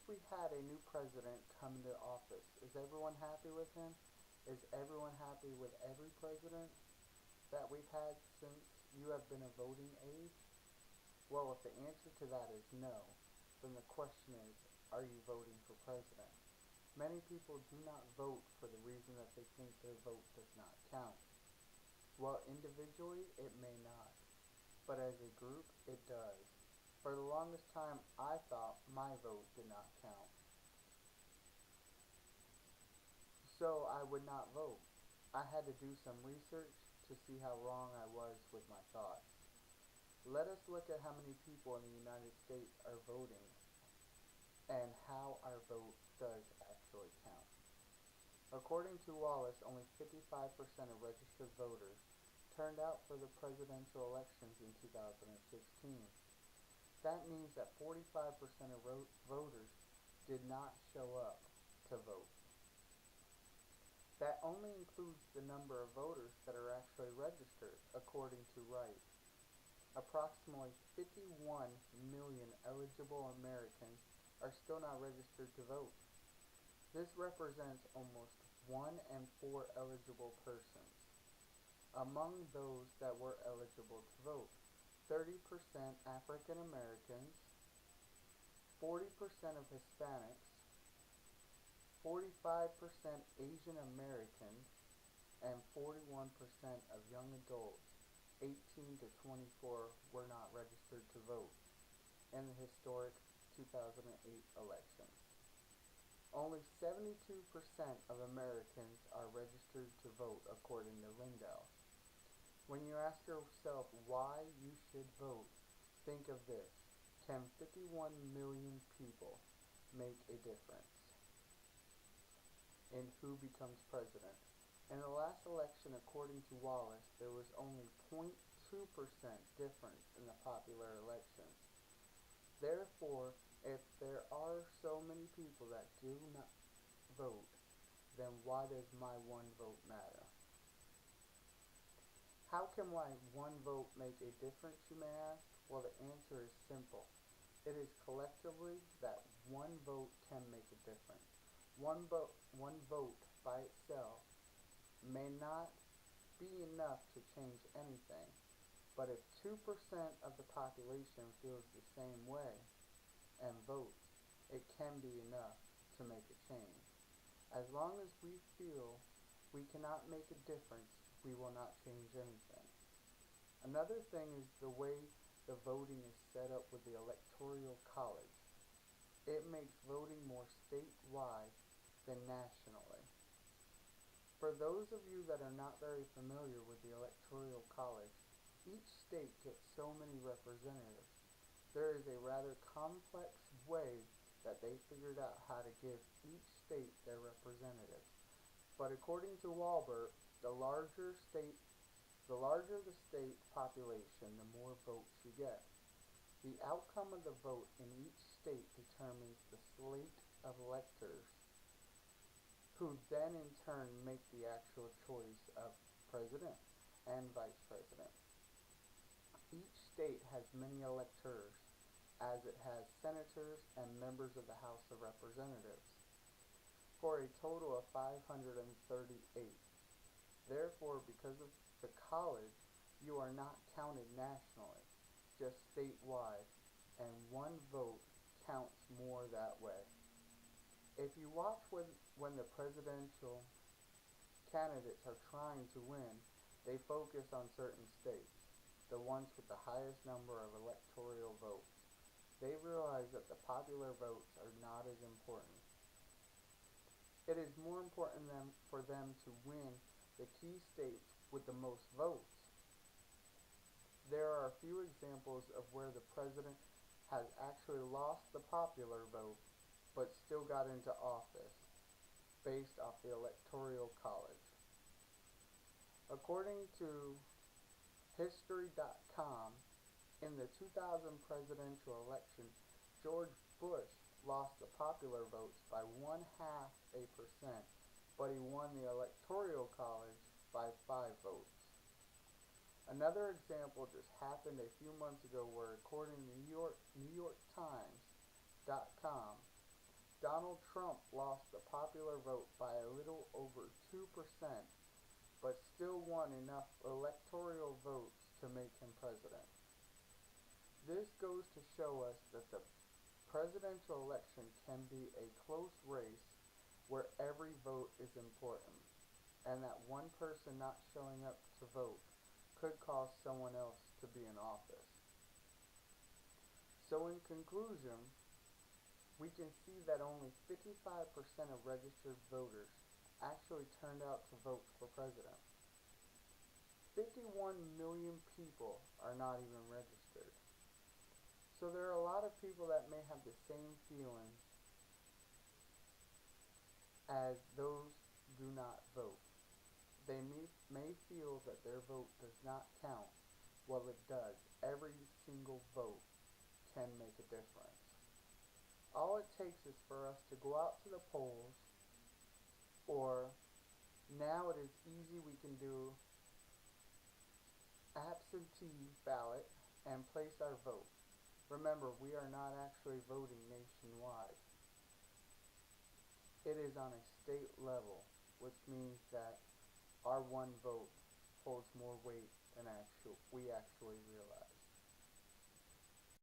we had a new president come into office, is everyone happy with him? Is everyone happy with every president that we've had since you have been a voting age? Well, if the answer to that is no, then the question is, are you voting for president? Many people do not vote for the reason that they think their vote does not count. Well, individually, it may not, but as a group, it does. For the longest time, I thought my vote did not count, so I would not vote. I had to do some research to see how wrong I was with my thoughts. Let us look at how many people in the United States are voting and how our vote does actually count. According to Wallace, only 55% of registered voters turned out for the presidential elections in 2016. That means that 45% of voters did not show up to vote. That only includes the number of voters that are actually registered, according to Wright. Approximately 51 million eligible Americans are still not registered to vote. This represents almost 1 in 4 eligible persons. Among those that were eligible to vote, 30% African Americans, 40% of Hispanics, 45% Asian Americans, and 41% of young adults 18 to 24 were not registered to vote in the historic 2008 elections. Only 72% of Americans are registered to vote, according to Lindell. When you ask yourself why you should vote, think of this. Can 51 million people make a difference in who becomes president? In the last election, according to Wallace, there was only 0.2% difference in the popular elections. Therefore, if there are so many people that do not vote, then why does my one vote matter? How can my one vote make a difference, you may ask? Well, the answer is simple. It is collectively that one vote can make a difference. One vote by itself may not be enough to change anything, but if 2% of the population feels the same way and votes, it can be enough to make a change. As long as we feel we cannot make a difference, we will not change anything. Another thing is the way the voting is set up with the Electoral College. It makes voting more statewide than nationally. For those of you that are not very familiar with the Electoral College, each state gets so many representatives. There is a rather complex way that they figured out how to give each state their representatives. But according to Walbert, the larger the state population, the more votes you get. The outcome of the vote in each state determines the slate of electors, who then in turn make the actual choice of president and vice president. Each state has many electors, as it has senators and members of the House of Representatives, for a total of 538. Therefore, because of the college, you are not counted nationally, just statewide, and one vote counts more that way. If you watch when the presidential candidates are trying to win, they focus on certain states, the ones with the highest number of electoral votes. They realize that the popular votes are not as important. It is more important for them to win the key states with the most votes. There are a few examples of where the president has actually lost the popular vote but still got into office based off the Electoral College. According to History.com, in the 2000 presidential election, George Bush lost the popular votes by 0.5%, but he won the Electoral College by 5 votes. Another example just happened a few months ago where, according to New York Times.com, Donald Trump lost the popular vote by a little over 2%, but still won enough electoral votes to make him president. This goes to show us that the presidential election can be a close race where every vote is important, and that one person not showing up to vote could cause someone else to be in office. So in conclusion, we can see that only 55% of registered voters actually turned out to vote for president. 51 million people are not even registered. So there are a lot of people that may have the same feelings as those do not vote. They may feel that their vote does not count. Well, it does. Every single vote can make a difference. All it takes is for us to go out to the polls, or now it is easy, we can do absentee ballot and place our vote. Remember, we are not actually voting nationwide. It is on a state level, which means that our one vote holds more weight than we actually realize.